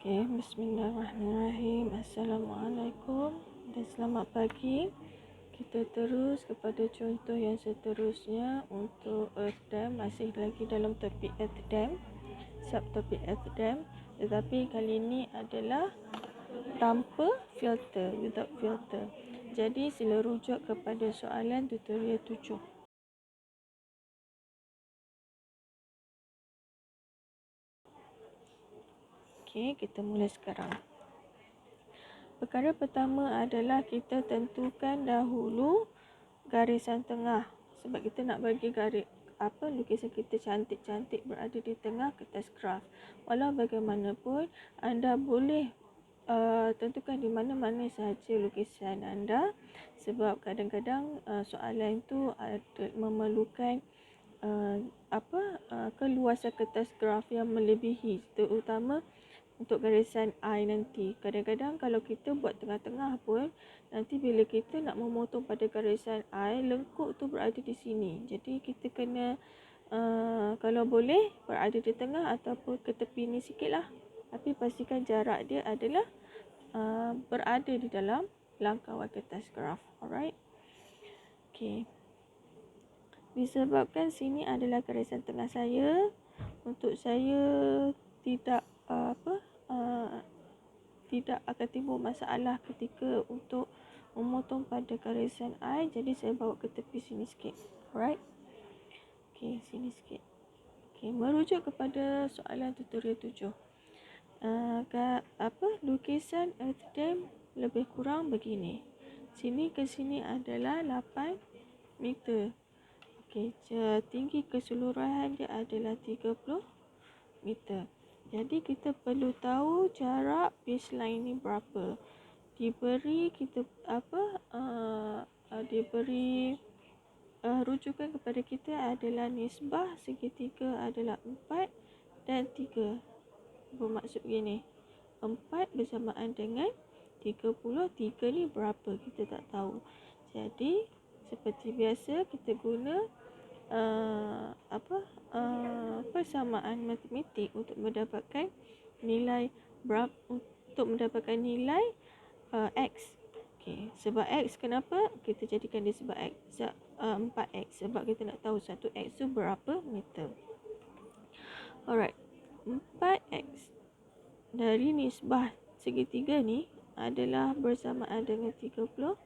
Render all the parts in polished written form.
Okay, bismillahirrahmanirrahim. Assalamualaikum dan selamat pagi. Kita terus kepada contoh yang seterusnya untuk Earth Dam. Masih lagi dalam topik Earth Dam, subtopik Earth Dam. Tetapi kali ini adalah tanpa filter, without filter. Jadi sila rujuk kepada soalan tutorial 7. Okey, kita mula sekarang. Perkara pertama adalah kita tentukan dahulu garisan tengah. Sebab kita nak bagi lukisan kita cantik-cantik berada di tengah kertas graf. Walau bagaimanapun, anda boleh tentukan di mana-mana sahaja lukisan anda. Sebab kadang-kadang soalan itu memerlukan keluasan kertas graf yang melebihi, terutama untuk garisan I nanti. Kadang-kadang kalau kita buat tengah-tengah pun, nanti bila kita nak memotong pada garisan I, lengkuk tu berada di sini. Jadi kita kena kalau boleh berada di tengah ataupun ke tepi ni sikit lah. Tapi pastikan jarak dia adalah berada di dalam langkauan kertas graf. Alright. Okay. Disebabkan sini adalah garisan tengah saya, untuk saya tidak tidak akan timbul masalah ketika untuk memotong pada garisan I. Jadi saya bawa ke tepi sini sikit. Alright. Okay, sini sikit. Okay, merujuk kepada soalan tutorial 7. Lukisan Earth Dam lebih kurang begini. Sini ke sini adalah 8 meter. Okay, tinggi keseluruhan dia adalah 30 meter. Jadi kita perlu tahu jarak baseline ni berapa. Diberi rujukan kepada kita adalah nisbah segitiga adalah 4 dan 3. Bermaksud begini, 4 bersamaan dengan 30. 3 ni berapa kita tak tahu. Jadi seperti biasa kita guna persamaan matematik untuk mendapatkan nilai X. Okey, sebab X kenapa kita jadikan dia sebab X? 4X sebab kita nak tahu 1X tu berapa meter. Alright. 4X dari nisbah segitiga ni adalah bersamaan dengan 30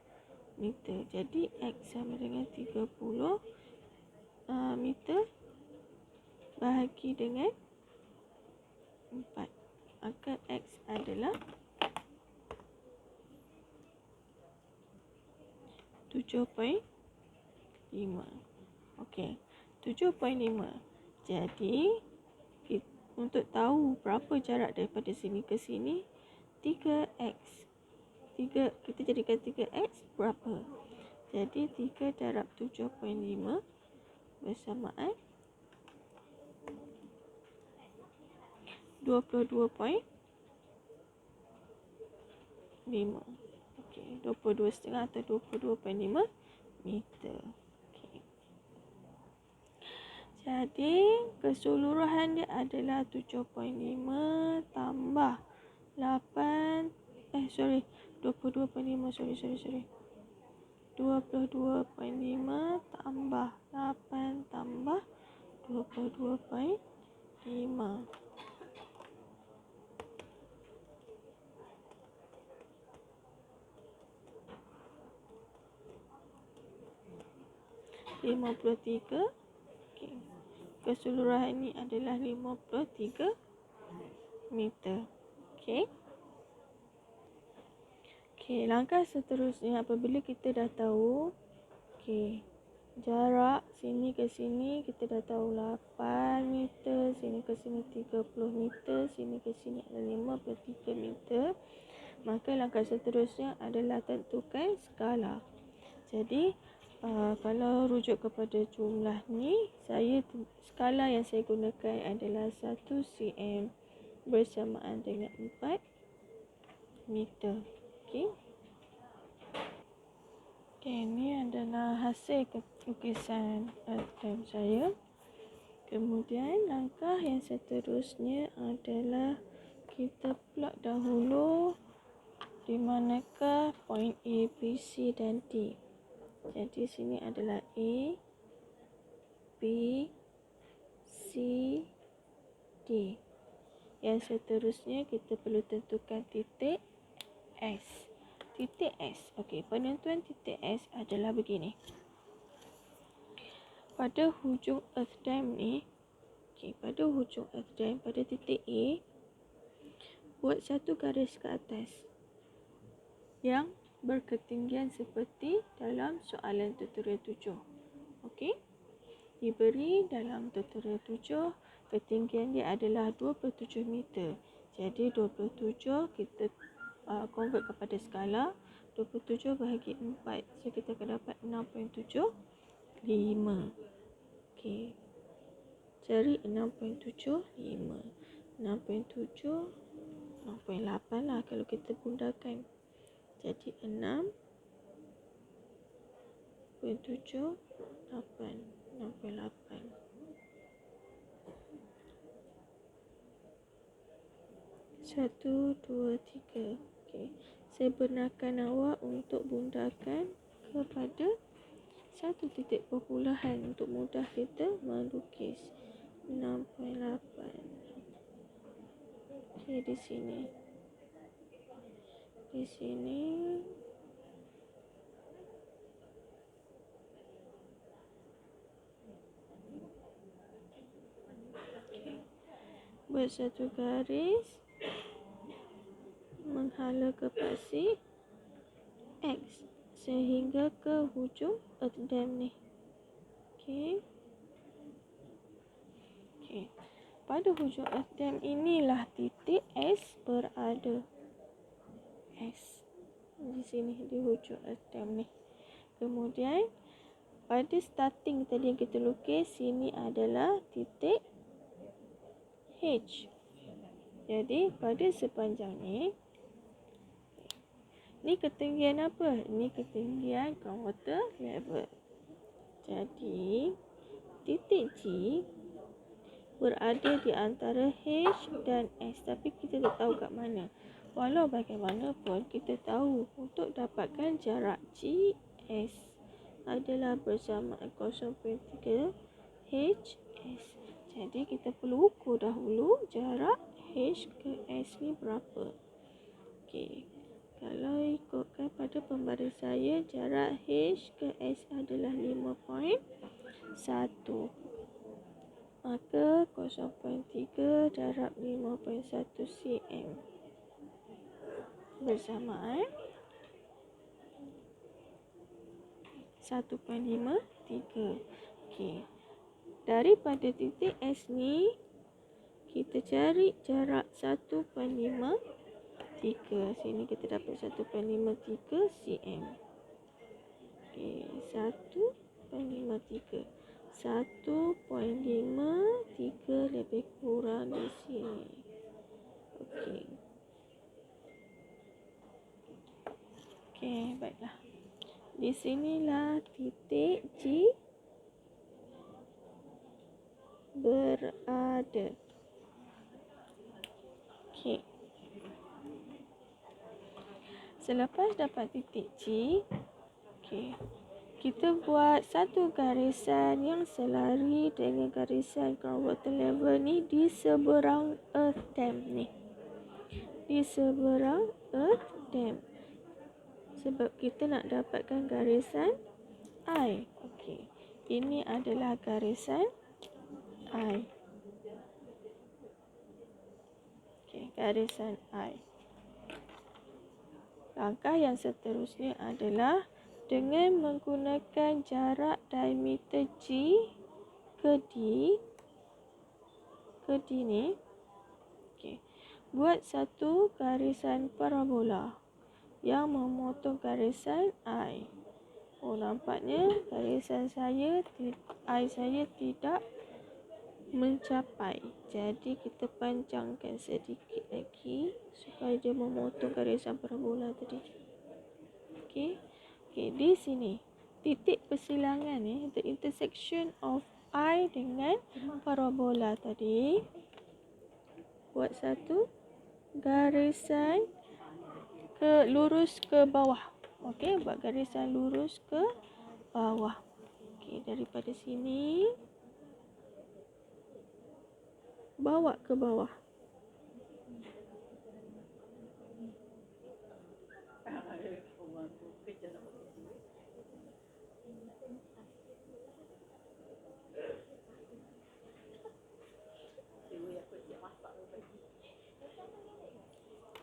meter. Jadi X sama dengan 30 meter bahagi dengan 4. Maka X adalah 7.5. Okey, 7.5. Jadi untuk tahu berapa jarak daripada sini ke sini, 3x. Kita jadikan 3x berapa? Jadi 3 darab 7.5 bersamaan 22.5. Okey, 22.5 atau 22.5 meter. Okey. Jadi keseluruhan dia adalah 7.5 tambah 8 22.5 22.5 tambah 8 tambah 22.5. $53. Okay. Keseluruhan ini adalah 53 meter. Okey. Okey, langkah seterusnya apabila kita dah tahu jarak sini ke sini kita dah tahu 8 meter, sini ke sini 30 meter, sini ke sini adalah 53 meter. Maka langkah seterusnya adalah tentukan skala. Jadi kalau rujuk kepada jumlah ni, skala yang saya gunakan adalah 1 cm bersamaan dengan 4 meter. Okey. Ini adalah hasil lukisan Earth Dam saya. Kemudian langkah yang seterusnya adalah kita plot dahulu di manakah poin A, B, C dan D. Jadi sini adalah A, B, C, D. Yang seterusnya kita perlu tentukan titik S. Titik S. Okey, penentuan titik S adalah begini. Pada hujung earth dam ni, pada hujung earth dam, pada titik A, buat satu garis ke atas yang berketinggian seperti dalam soalan tutorial 7. Okey? Diberi dalam tutorial 7, ketinggian dia adalah 27 meter. Jadi 27 kita convert kepada skala. 27 bahagi 4. So kita akan dapat 6.75. Okey. Cari 6.75. 6.7, 6.8 lah kalau kita bundakan. Jadi 6.78. 6.8. Satu, dua, tiga. Okey. Saya benarkan awak untuk bundakan kepada satu titik perpuluhan untuk mudah kita melukis. 6.8. Okey, di sini. Di sini. Okey. Buat satu garis menghala ke pasi X sehingga ke hujung earth dam ni. Okey. Okey. Pada hujung earth dam inilah titik S berada. S. Di sini, di hujung earth dam ni. Kemudian, pada starting tadi yang kita lukis, sini adalah titik H. Jadi, pada sepanjang ni ketinggian apa? Ni ketinggian groundwater level. Jadi, titik G berada di antara H dan S. Tapi kita tak tahu kat mana. Walau bagaimanapun, kita tahu untuk dapatkan jarak GS adalah bersamaan 0.3 HS. Jadi, kita perlu ukur dahulu jarak H ke S ni berapa. Okey. Kalau ikutkan pada pembaris saya, jarak H ke S adalah 5.1. Maka 0.3 darab 5.1 cm bersamaan 1.53. Okey. Daripada titik S ni, kita cari jarak 1.53. Sini kita dapat 1.53 cm. Okey, 1.53. 1.53 lebih kurang di sini. Okey. Okey, baiklah. Di sinilah titik G berada. Okey. Selepas dapat titik G, okey, kita buat satu garisan yang selari dengan garisan groundwater level ni di seberang earth dam ni. Di seberang earth dam. Sebab kita nak dapatkan garisan I. Okey. Ini adalah garisan I. Okey, garisan I. Langkah yang seterusnya adalah dengan menggunakan jarak diameter G ke D ni, okay, buat satu garisan parabola yang memotong garisan I. Oh, nampaknya garisan saya, I saya tidak mencapai. Jadi kita panjangkan sedikit lagi supaya dia memotong garisan parabola tadi. Okey. Okey, di sini titik persilangan ni, the intersection of I dengan parabola tadi, buat satu garisan lurus ke bawah. Okey, buat garisan lurus ke bawah. Okey, daripada sini bawa ke bawah.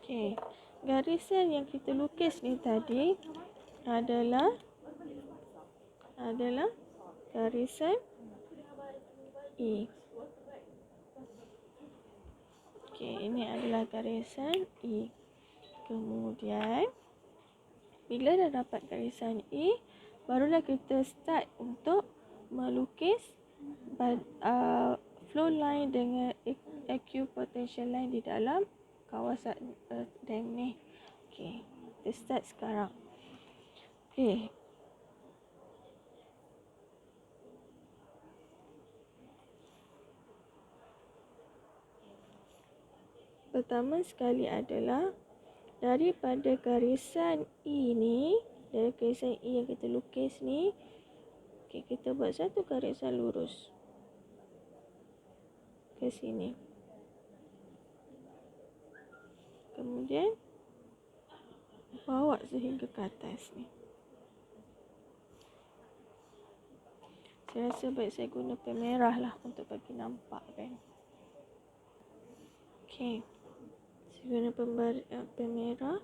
Okey, garisan yang kita lukis ni tadi adalah garisan E. Okey, ini adalah garisan E. Kemudian bila dah dapat garisan E, barulah kita start untuk melukis flow line dengan equipotential line di dalam kawasan dam ni. Okey, kita start sekarang. Okey. Pertama sekali adalah daripada garisan E ni, dari garisan E yang kita lukis ni, okey, kita buat satu garisan lurus ke sini. Kemudian bawa sehingga ke atas ni. Saya rasa baik saya guna pen merah lah untuk bagi nampak kan. Okey. Saya guna pen merah.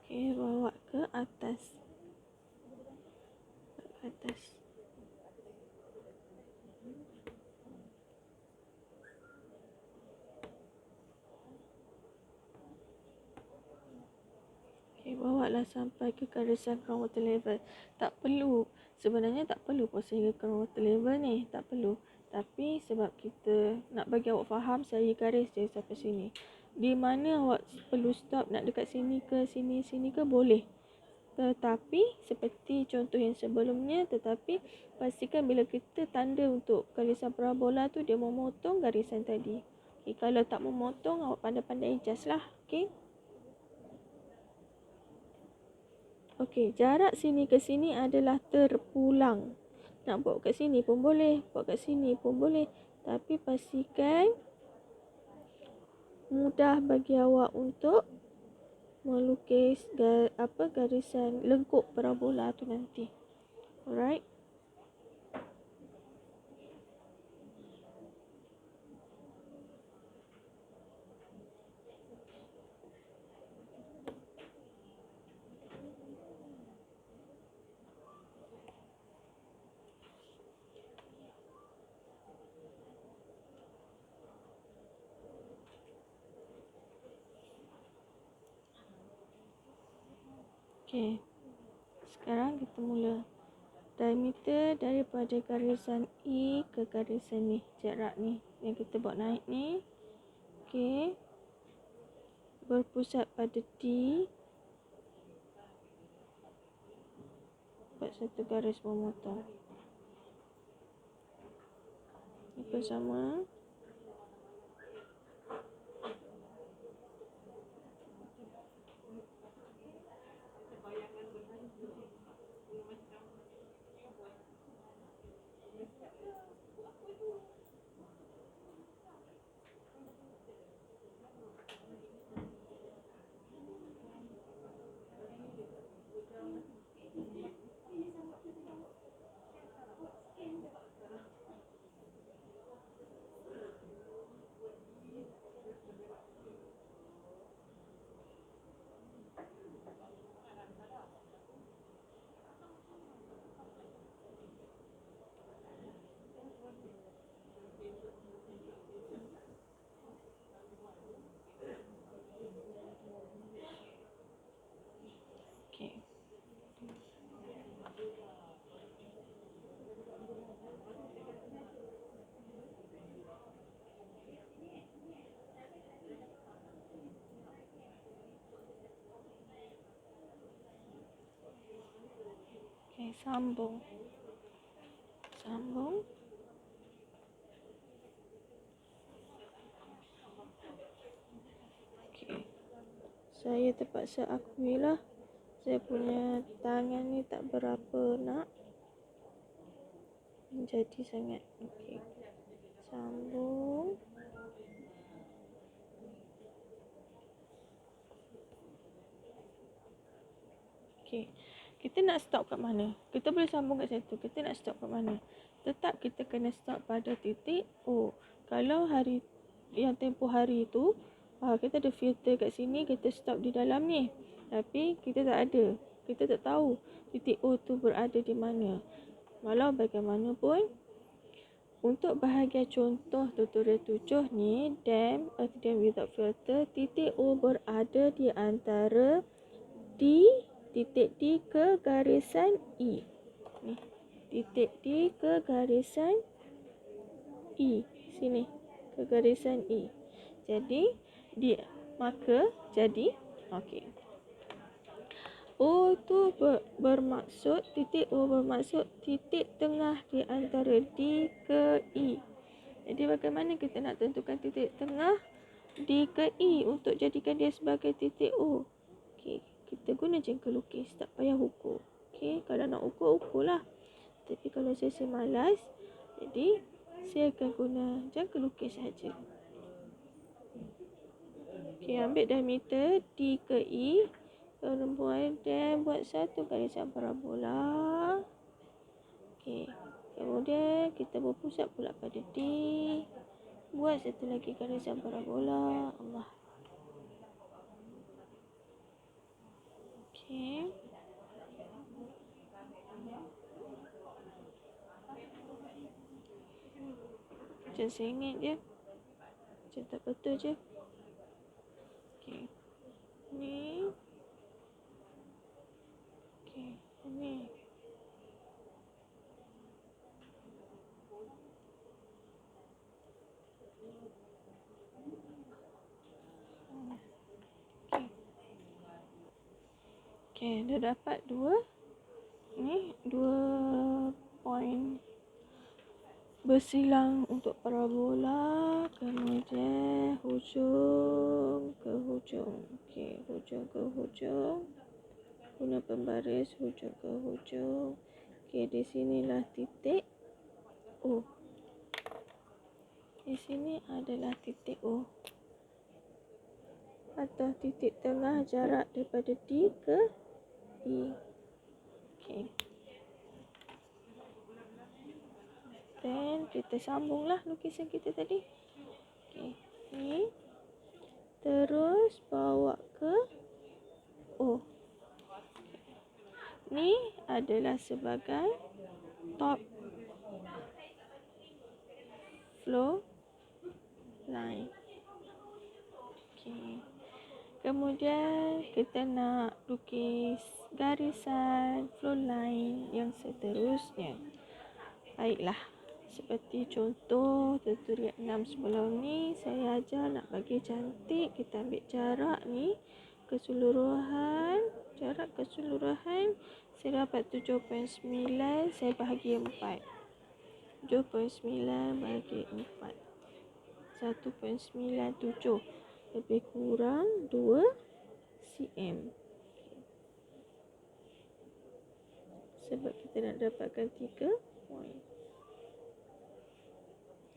Okey, bawa ke atas. Ke atas. Okay, bawalah sampai ke garisan ground water level. Tak perlu, sebenarnya tak perlu pun sehingga ground water level ni, tak perlu. Tapi sebab kita nak bagi awak faham, saya garis je sampai sini. Di mana awak perlu stop, nak dekat sini ke sini ke boleh. Tetapi seperti contoh yang sebelumnya, tetapi pastikan bila kita tanda untuk garisan parabola tu, dia memotong garisan tadi. Okay, kalau tak memotong, awak pandai-pandai adjust lah. Okay. Okey, jarak sini ke sini adalah terpulang. Nak buat kat sini pun boleh, buat kat sini pun boleh. Tapi pastikan mudah bagi awak untuk melukis garisan lengkuk parabola tu nanti. Alright. Okey. Sekarang kita mula. Diameter daripada garisan E ke garisan ni, jarak ni yang kita buat naik ni. Okey. Berpusat pada D. Buat satu garis memotong. Itu sama. Okey. Okey, sambung. Saya terpaksa akuilah, saya punya tangan ni tak berapa nak menjadi sangat. Okey, sambung. Okey, kita nak stop kat mana? Kita boleh sambung kat situ. Kita nak stop kat mana? Tetap kita kena stop pada titik O. Kalau hari yang tempoh hari tu kita ada filter kat sini, kita stop di dalam ni. Tapi kita tak ada. Kita tak tahu titik O tu berada di mana. Walau bagaimanapun, untuk bahagian contoh tutorial 7 ni, earth dam without filter, titik O berada di antara titik D ke garisan E. Ni, titik D ke garisan E. Sini, ke garisan E. Jadi, okey. O tu bermaksud, titik O bermaksud titik tengah di antara D ke E. Jadi bagaimana kita nak tentukan titik tengah D ke E untuk jadikan dia sebagai titik O? Okey, kita guna jangka lukis, tak payah ukur. Okey, kalau nak ukurlah. Tapi kalau saya malas, jadi saya akan guna jangka lukis saja. Okey, ambil diameter D ke E. Kemudian buat satu garisan parabola. Okey, kemudian kita berpusat pula pada D. Buat satu lagi garisan parabola. Allah. Okey. Macam saya ingat je. Macam tak betul je. Okey. Ni. Okey, ni. Okey, dah dapat dua point bersilang untuk parabola, kemudian hujung ke hujung. Okey, hujung ke hujung. Guna pembaris hujung ke hujung. Okey, di sinilah titik O. Di sini adalah titik O. Atau titik tengah jarak daripada D ke E. Okey. Dan kita sambunglah lukisan kita tadi. Okey, ni terus bawa ke O. Ni adalah sebagai top flow line. Okey. Kemudian kita nak lukis garisan flow line yang seterusnya. Baiklah. Seperti contoh tutorial 6 sebelum ni, saya ajar nak bagi cantik. Kita ambil jarak ni keseluruhan. Jarak keseluruhan saya dapat 7.9. Saya bahagi 4. 7.9 bahagi 4. 1.97. Lebih kurang 2 cm. Sebab kita nak dapatkan 3 point.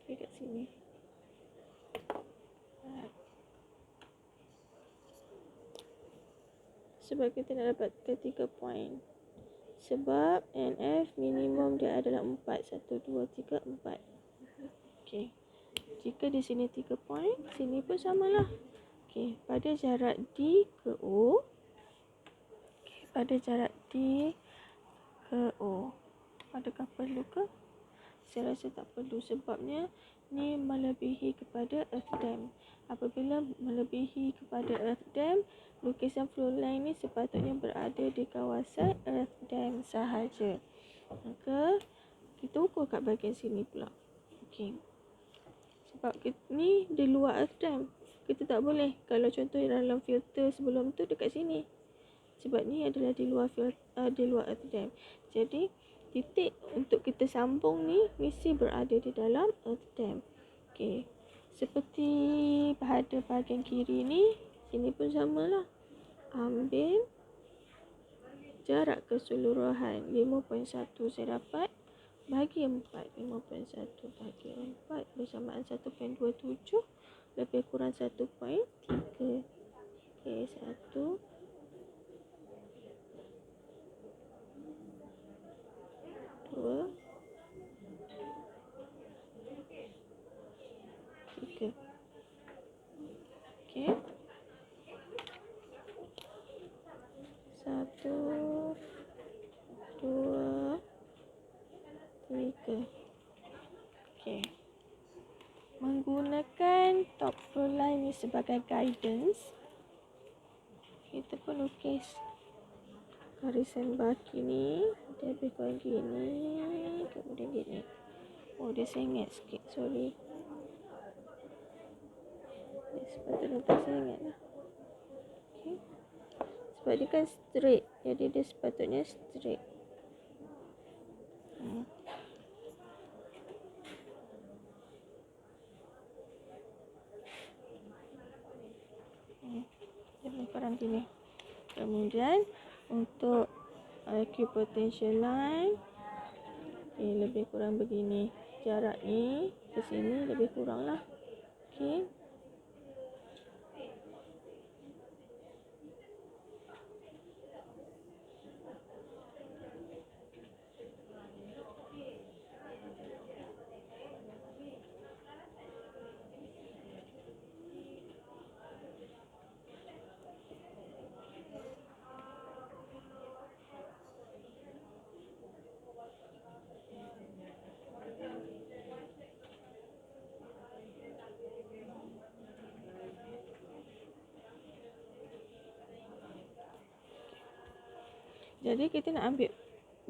Kat sini. Sebab kita nak dapatkan 3 point. Sebab NF minimum dia adalah 4. 1, 2, 3, 4. Okey. Jika di sini 3 point, sini pun samalah. Okey, pada jarak D ke O. Okey, pada jarak D ke O. Adakah perlu ke? Saya rasa tak perlu sebabnya ni melebihi kepada earth dam. Apabila melebihi kepada earth dam, lukisan flow line ni sepatutnya berada di kawasan earth dam sahaja. Maka kita ukur kat bahagian sini pula. Okey. Sebab ni di luar earth dam. Kita tak boleh kalau contoh dalam filter sebelum tu dekat sini. Sebab ni adalah di luar earth dam. Jadi titik untuk kita sambung ni mesti berada di dalam earth dam. Okey. Seperti pada bahagian kiri ni, sini pun samalah. ambil jarak keseluruhan 5.1 saya dapat bagi 4. 5.1 bagi 4 bersamaan 1.27 lebih kurang 1.3. Okey, 1, 2, 3. Okey. 1, 2, 3. Okey. Menggunakan top flow line ni sebagai guidance, kita pun lukis garisan baki ni. Dia lebih kurang gini, kemudian gini. Oh, dia sengit sikit, sorry. Dia sepatutnya tak sengit lah. Okay. Sebab dia kan straight, jadi dia sepatutnya straight. Dia lebih kurang gini. Kemudian untuk equipotential line, lebih kurang begini. Jarak ni ke sini lebih kurang lah. Okey. Jadi kita nak ambil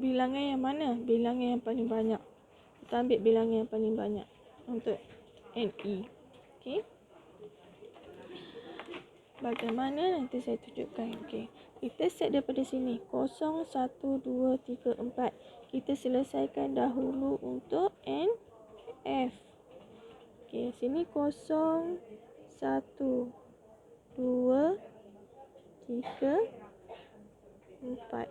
bilangan yang mana? Bilangan yang paling banyak. Kita ambil bilangan yang paling banyak untuk NE. Okey. Bagaimana nanti saya tunjukkan. Okey. Kita set daripada sini 0, 1, 2, 3, 4. Kita selesaikan dahulu untuk NF. Okey, sini 0, 1, 2, 3, 4.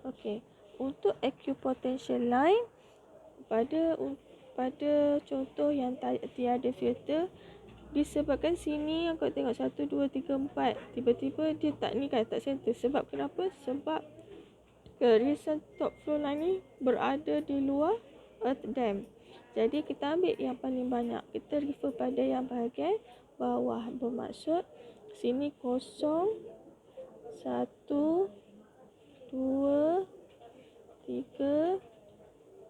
Okey. Untuk equipotential line pada contoh yang tiada filter, disebabkan sini aku tengok 1, 2, 3, 4 tiba-tiba dia tak ni kan, tak center. Sebab kenapa? Sebab garisan top flow line ni berada di luar earth dam. Jadi kita ambil yang paling banyak. Kita refer pada yang bahagian bawah. Bermaksud sini 0, 1, 2, 3,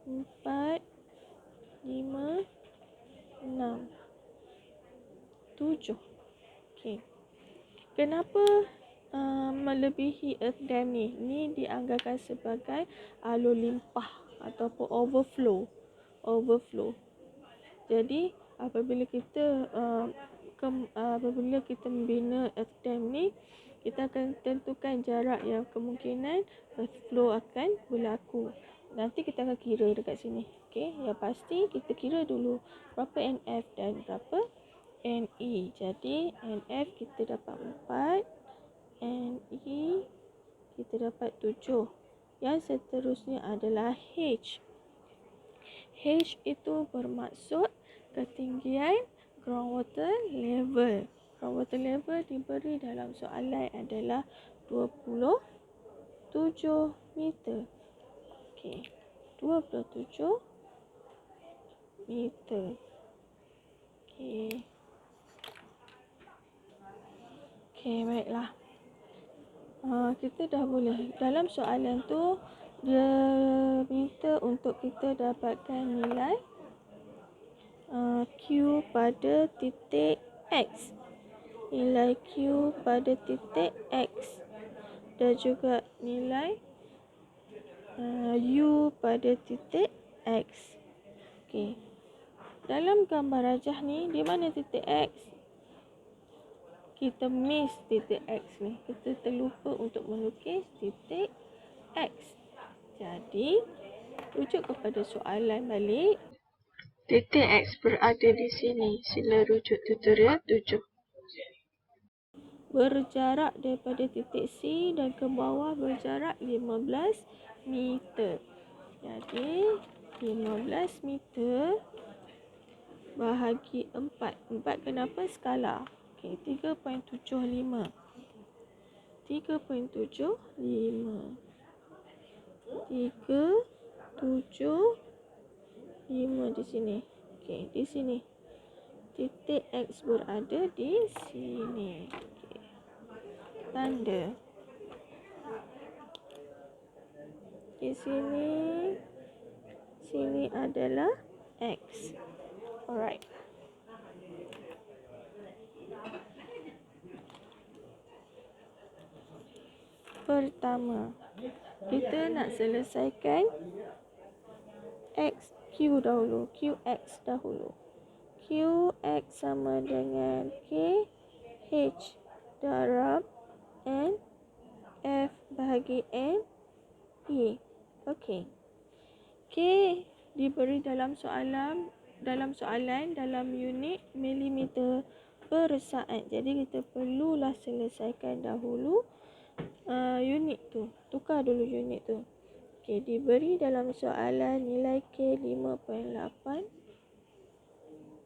4, 5, 6, 7. Okey. Kenapa melebihi earth dam ni? Ni dianggapkan sebagai alur limpah ataupun overflow. Jadi apabila kita membina earth dam ni, kita akan tentukan jarak yang kemungkinan earth flow akan berlaku. Nanti kita akan kira dekat sini. Okey, yang pasti kita kira dulu berapa NF dan berapa NE. Jadi NF kita dapat 4, NE kita dapat 7. Yang seterusnya adalah H. H itu bermaksud ketinggian groundwater level. Groundwater level diberi dalam soalan adalah 27 meter. Okey, 27 meter. Okey. Okey, baiklah. Kita dah boleh. Dalam soalan tu dia minta untuk kita dapatkan nilai Q pada titik X. Nilai Q pada titik X. Dan juga nilai U pada titik X. Okey. Dalam gambar rajah ni, di mana titik X? Kita miss titik X ni. Kita terlupa untuk melukis titik X. Jadi, rujuk kepada soalan balik. Titik X berada di sini. Sila rujuk tutorial 7. berjarak daripada titik C dan ke bawah berjarak 15 meter. Jadi 15 meter bahagi 4. 4 kenapa? Skala. Okey, 3.75. 3.75. 375 di sini. Okey, di sini. Titik X berada di sini. Okey. Tanda. Di sini. Sini adalah X. Alright. Pertama, kita nak selesaikan Q dahulu. QX dahulu. QX sama dengan K H darab N F bahagi N E. Okey. K diberi dalam soalan dalam unit milimeter per saat. Jadi kita perlulah selesaikan dahulu unit tu. Tukar dulu unit tu. Okey, diberi dalam soalan nilai K 5.8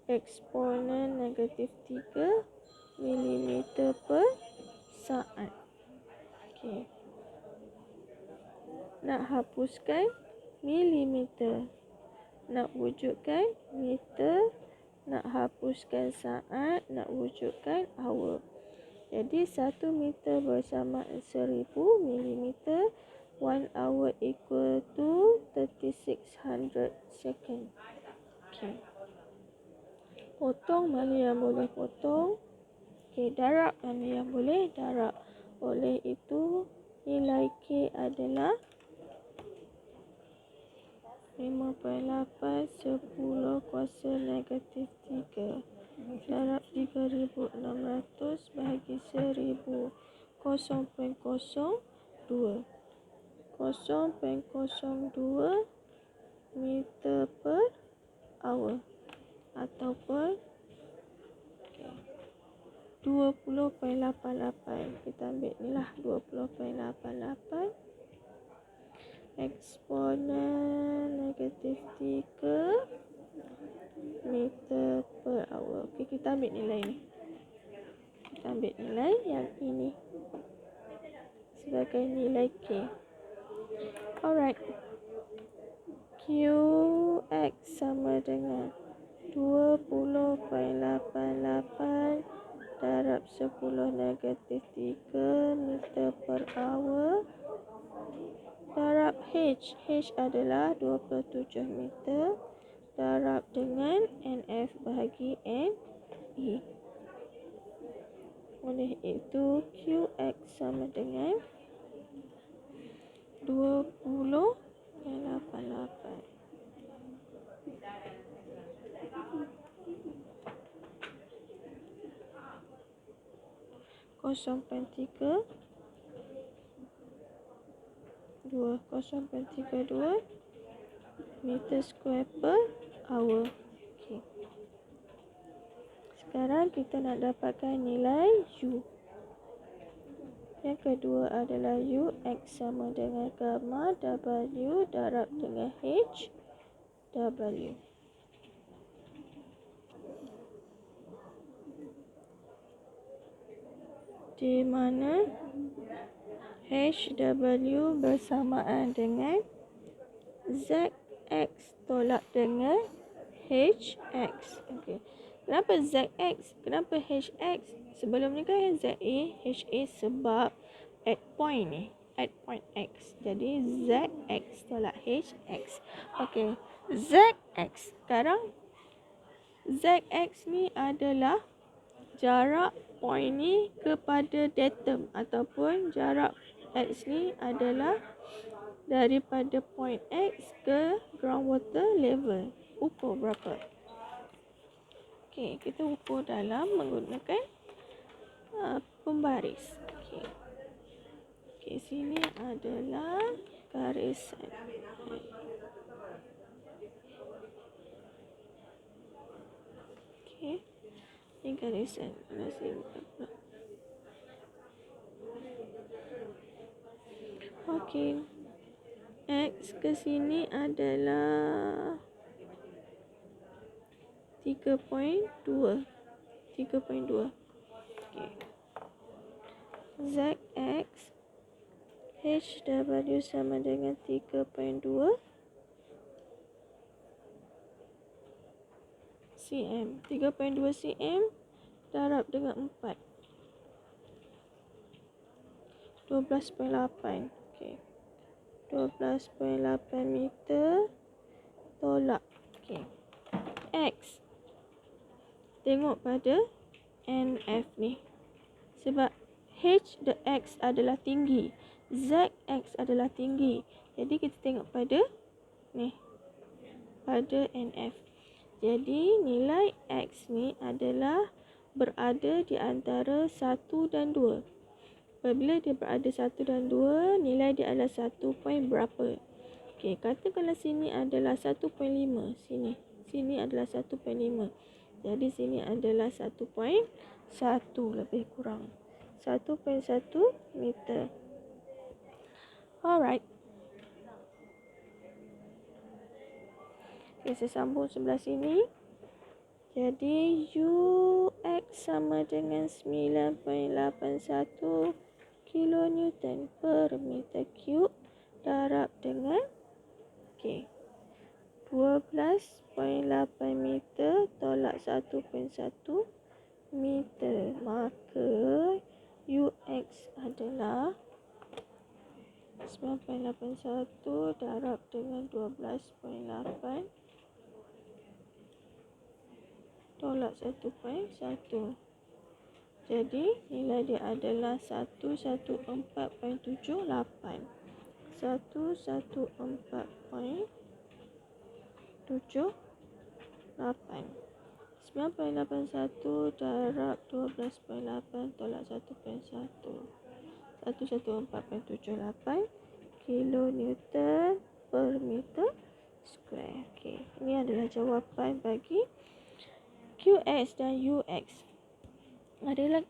eksponen negatif 3 milimeter per saat. Okey. Nak hapuskan milimeter. Nak wujudkan meter. Nak hapuskan saat. Nak wujudkan hour. Jadi 1 meter bersamaan 1000 milimeter. 1 hour equal to 3600 second. Okay. Potong mana yang boleh potong. Okay, darab mana yang boleh darab. Oleh itu nilai K adalah 5.8 10 kuasa negatif 3 darab 3600 bahagi 1000 0.02 0.02 meter per hour ataupun 20.88. Kita ambil ni lah 20.88 eksponen negatif 3 meter per hour. Okey, kita ambil nilai ni. Kita ambil nilai yang ini sebagai nilai K. Alright. QX sama dengan 20.88 darab 10 negatif 3 meter per hour darab H. H adalah 27 meter darab dengan NF bahagi NE. Oleh itu QX sama dengan 20.88 0.32 meter square per hour. Okay. Sekarang kita nak dapatkan nilai U. Yang kedua adalah U. X sama dengan gamma W darab dengan H W. Di mana HW bersamaan dengan ZX tolak dengan HX. Okey. Kenapa ZX? Kenapa HX? Sebelum ni kan ZA, HA sebab at point ni. At point X. Jadi ZX tolak HX. Okey. ZX. Sekarang ZX ni adalah jarak point ni kepada datum ataupun jarak X ni adalah daripada point X ke groundwater level. Ukur berapa? Okey, kita ukur dalam menggunakan pembaris. Okey. Okey, sini adalah garisan. Okey. Ini garisan. Okey. X ke sini adalah 3.2. 3.2. Okey. ZX HW sama dengan 3.2 cm. 3.2 cm darab dengan 4. 12.8. Okey. 12.8 meter tolak. Okey. X. Tengok pada NF ni. Sebab H the X adalah tinggi, ZX adalah tinggi. Jadi kita tengok pada ni, pada NF. Jadi nilai X ni adalah berada di antara 1 dan 2. Apabila dia berada 1 dan 2, nilai dia adalah 1 point berapa. Okey, katakanlah sini adalah 1.5. Sini adalah 1.5. Jadi sini adalah 1.1 lebih kurang. 1.1 meter. Alright. Okay, saya sambung sebelah sini. Jadi UX sama dengan 9.81 kilonewton per meter cube darab dengan 12.8 meter tolak 1.1 meter. Maka UX adalah 9.81 darab dengan 12.8 tolak 1.1. Jadi nilai dia adalah 114.78. 114.78. 9.81 darab 12.8 tolak 1.1. 114.78 kilonewton per meter square. Okey, ini adalah jawapan bagi QX dan UX.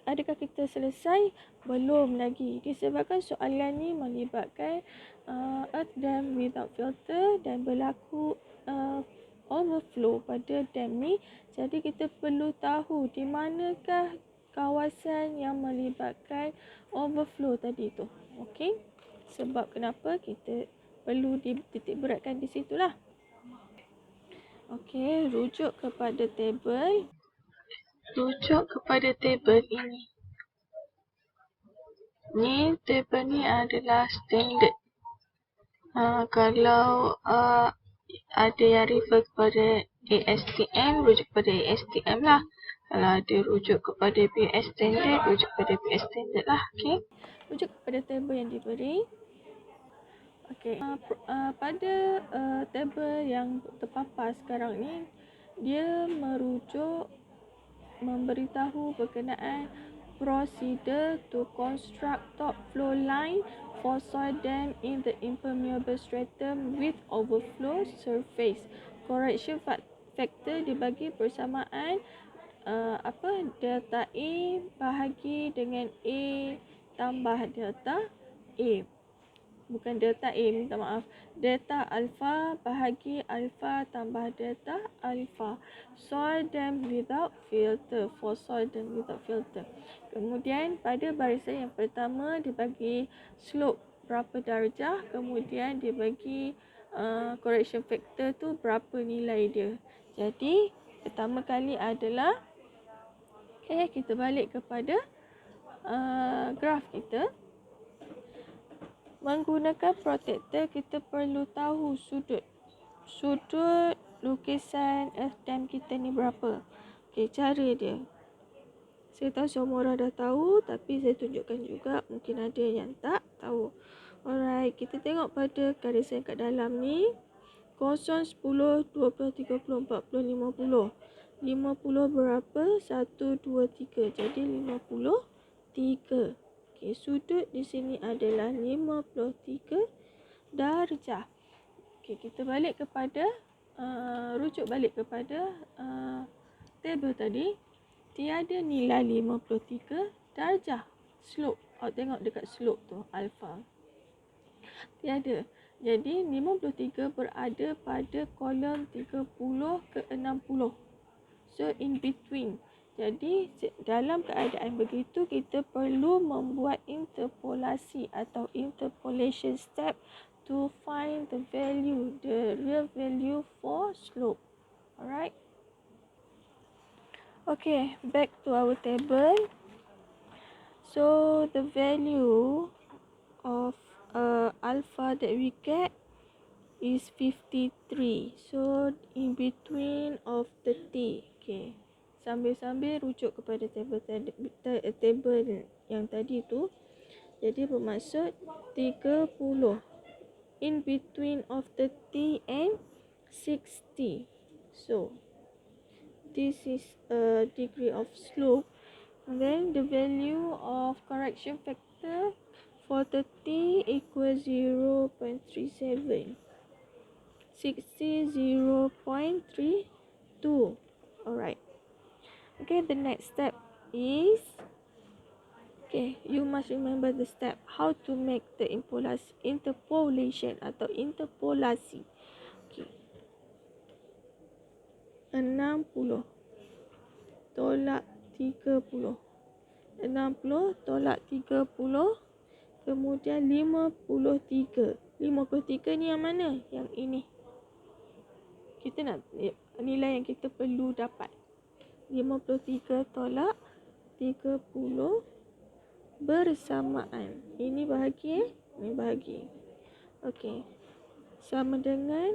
Adakah kita selesai? Belum lagi. Disebabkan soalan ni melibatkan earth dam without filter dan berlaku overflow pada dam ni. Jadi kita perlu tahu di manakah kawasan yang melibatkan overflow tadi tu. Okey. Sebab kenapa kita perlu dititik beratkan di situlah. Okey, rujuk kepada tabel. Rujuk kepada tabel ini. Ni tabel ni adalah standard. Kalau ada yang refer kepada ASTM, rujuk kepada ASTM lah. Kalau ada rujuk kepada BS standard, rujuk kepada BS standard lah. Okey. Rujuk kepada tabel yang diberi. Okey. Pada tabel yang terpapar sekarang ni, dia merujuk memberitahu berkenaan procedure to construct top flow line for soil dam in the impermeable stratum with overflow surface. Correction factor dibagi persamaan delta A bahagi dengan A tambah delta A. Bukan delta A, minta maaf. Delta alpha bahagi alpha tambah delta alpha. Soil dam without filter. For soil dam without filter. Kemudian pada barisan yang pertama dibagi slope berapa darjah. Kemudian dibagi correction factor tu berapa nilai dia. Jadi pertama kali adalah kita balik kepada graf kita. Menggunakan protektor, kita perlu tahu sudut lukisan earth dam kita ni berapa. Okey, cara dia. Saya tahu semua orang dah tahu, tapi saya tunjukkan juga, mungkin ada yang tak tahu. Alright, kita tengok pada garisan kat dalam ni. 0, 10, 20, 30, 40, 50. 50 berapa? 1, 2, 3. Jadi 53. Okey, sudut di sini adalah 53 darjah. Okey, kita balik kepada rujuk balik kepada tabel tadi. Tiada nilai 53 darjah slope. Tengok dekat slope tu alpha. Tiada. Jadi 53 berada pada kolom 30 ke 60. So in between. Jadi dalam keadaan begitu kita perlu membuat interpolasi atau interpolation step to find the real value for slope. Alright. Okay, back to our table. So the value of alpha that we get is 53. So in between of the t. Okay. Sambil-sambil rujuk kepada table yang tadi tu. Jadi bermaksud 30 in between of the t and 60. So this is a degree of slope. And then the value of correction factor for the t equals 0.37. 60 0.32. Alright. Okay, the next step is, okay, you must remember the step how to make the interpolation atau interpolasi. Okay. 60 tolak 30. 60 tolak 30. Kemudian 53. 53 ni yang mana? Yang ini. Kita nak nilai yang kita perlu dapat. 53 tolak 30 bersamaan. Ini bahagi, ini bahagi. Okey. Sama dengan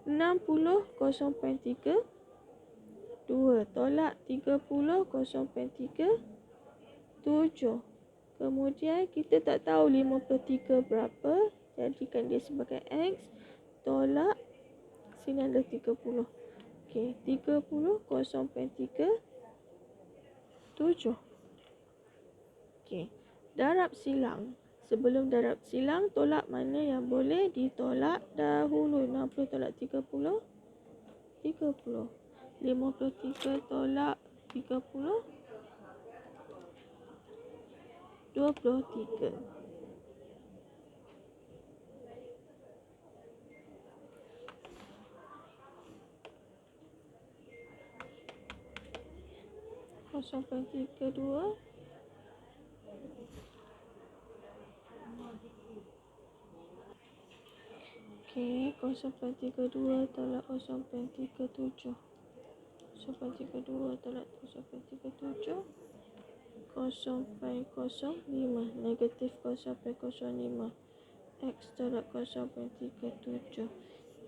60 0.3. 2 tolak 30 0.3. 7. Kemudian kita tak tahu 53 berapa. Jadikan dia sebagai X. Tolak. Sini ada 30. Okey. 30 0.3. 7. Okey. Darab silang. Sebelum darab silang, tolak mana yang boleh ditolak dahulu. 60 tolak 30. 30. 53 tolak 30. 23. Kosong 32. Okey, 0.32 tolak 0.37. 0.32 tolak 0.37. 0.05. Negatif 0.05. X tolak 0.37.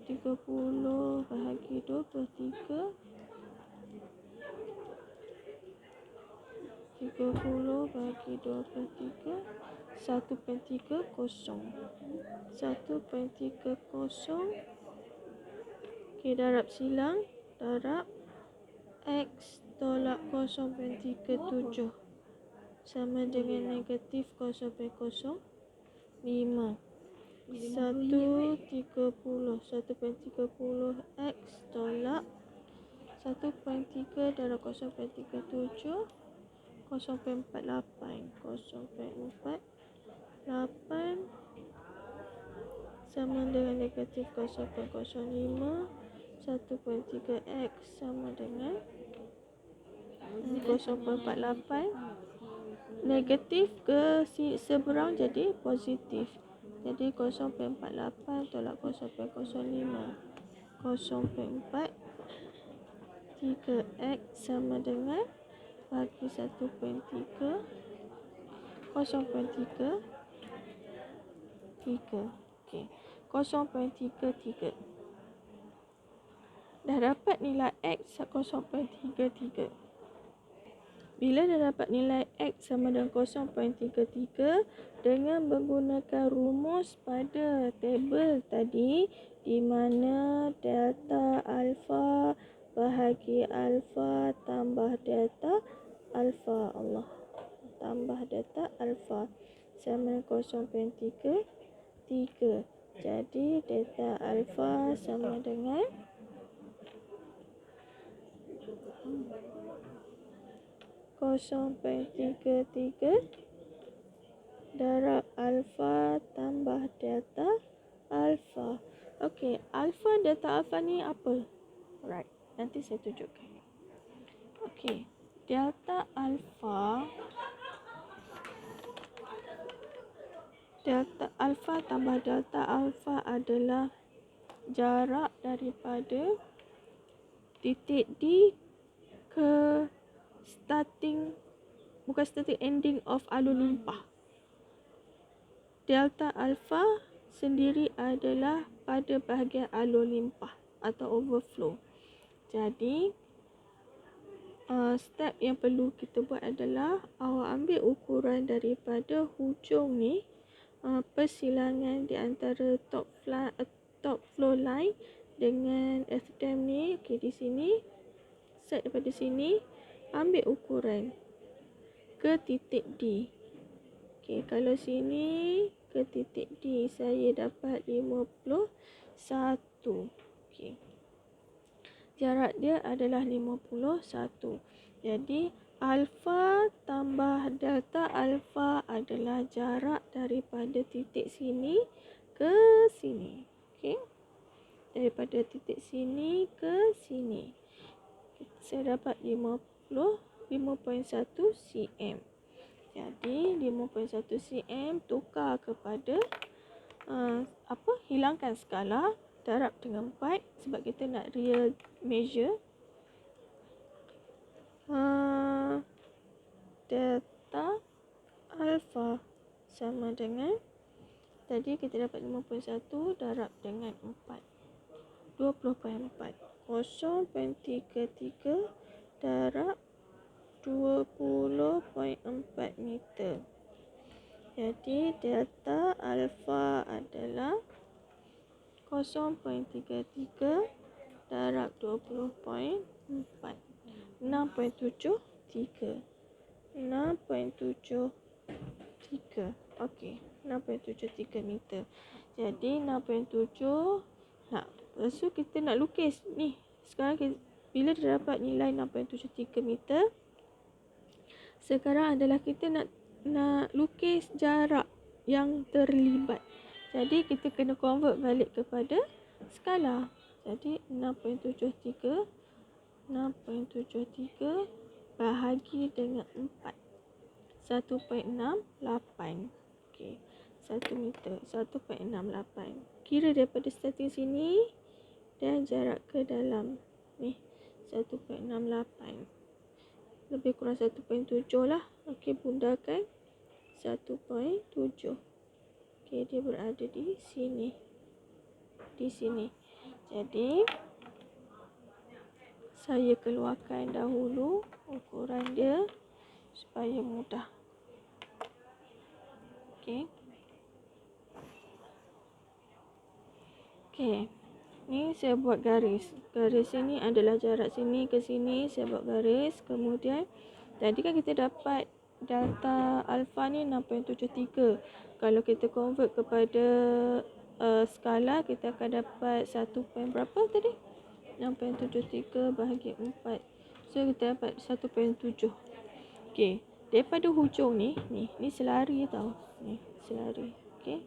30 bahagi 23. 30 bahagi 23. 1.30. 1.30. Okey, darab silang. Darab X tolak 0.37 sama dengan negatif 0.05. 1.30. 1.30 X tolak 1.3 darab 0.37. 0.48. 0.48 sama dengan negatif 0.05. 1.3 X sama dengan 0.48. Negatif ke seberang jadi positif. Jadi 0.48 tolak 0.05. 0.43 X sama dengan bagi 1.3. 0.33. Okey. 0.33. Dah dapat nilai X 0.33. Bila dah dapat nilai X sama dengan 0.33 dengan menggunakan rumus pada tabel tadi, di mana delta alfa bahagi alfa tambah delta alfa, Allah, tambah delta alfa sama dengan 0.33. Jadi delta alfa sama dengan 0.33 darab alfa tambah delta alfa. Okey, alfa delta alfa ni apa? Right, nanti saya tunjukkan. Okey, delta alfa tambah delta alfa adalah jarak daripada titik D ke ending of alur limpah. Delta alfa sendiri adalah pada bahagian alur limpah atau overflow. Jadi step yang perlu kita buat adalah awak ambil ukuran daripada hujung ni, persilangan di antara top flow line dengan FDAM ni. Okey, di sini set daripada sini, ambil ukuran ke titik D. Okey, kalau sini ke titik D saya dapat 51. Okey, jarak dia adalah 51. Jadi alfa tambah delta alfa adalah jarak daripada titik sini ke sini. Okey, daripada titik sini ke sini saya dapat 5.1 cm. Jadi 5.1 cm tukar kepada hilangkan skala, darab dengan 4 sebab kita nak real measure. Delta alfa sama dengan, tadi kita dapat 5.1 darab dengan 4, 20.4. 0.33 darab 20.4 meter. Jadi delta alfa adalah 0.33 darab 20.4, 6.73. Okey, 6.73 meter. Jadi 6.7. Lepas tu kita nak lukis ni. Sekarang bila dah dapat nilai 6.73 meter, sekarang adalah kita nak lukis jarak yang terlibat. Jadi kita kena convert balik kepada skala. Jadi 6.73 bahagi dengan 4, 1.68. Okey, 1 meter, 1.68. Kira daripada starting sini dan jarak ke dalam ni 1.68. Lebih kurang 1.7 lah. Okey, bundakan 1.7. Okey, dia berada di sini. Di sini. Jadi saya keluarkan dahulu ukuran dia supaya mudah. Okey. Okey. Ni saya buat garis. Garis ini adalah jarak sini ke sini. Saya buat garis. Kemudian tadi kan kita dapat delta alfa ni 6.73. Kalau kita convert kepada skala, kita akan dapat 1 point berapa tadi? 6.73 bahagi 4. So kita dapat 1.7. Okey, daripada hujung ni selari tau. Ni selari. Okey.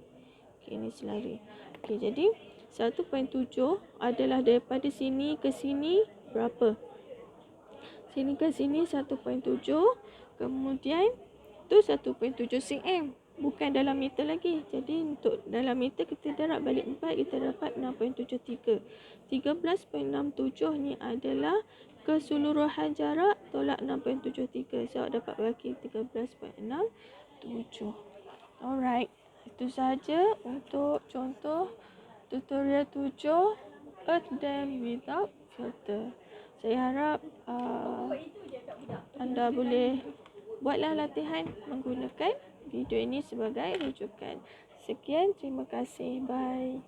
Okey, ni selari. Okey, jadi 1.7 adalah daripada sini ke sini berapa? Sini ke sini 1.7. Kemudian tu 1.7 cm. Bukan dalam meter lagi. Jadi untuk dalam meter kita darab balik 4, kita dapat 6.73. 13.67 ni adalah keseluruhan jarak tolak 6.73. So dapat bagi 13.67. Alright. Itu sahaja untuk contoh tutorial 7 Earth Dam Without Filter. Saya harap anda boleh buatlah latihan menggunakan video ini sebagai rujukan. Sekian, terima kasih. Bye.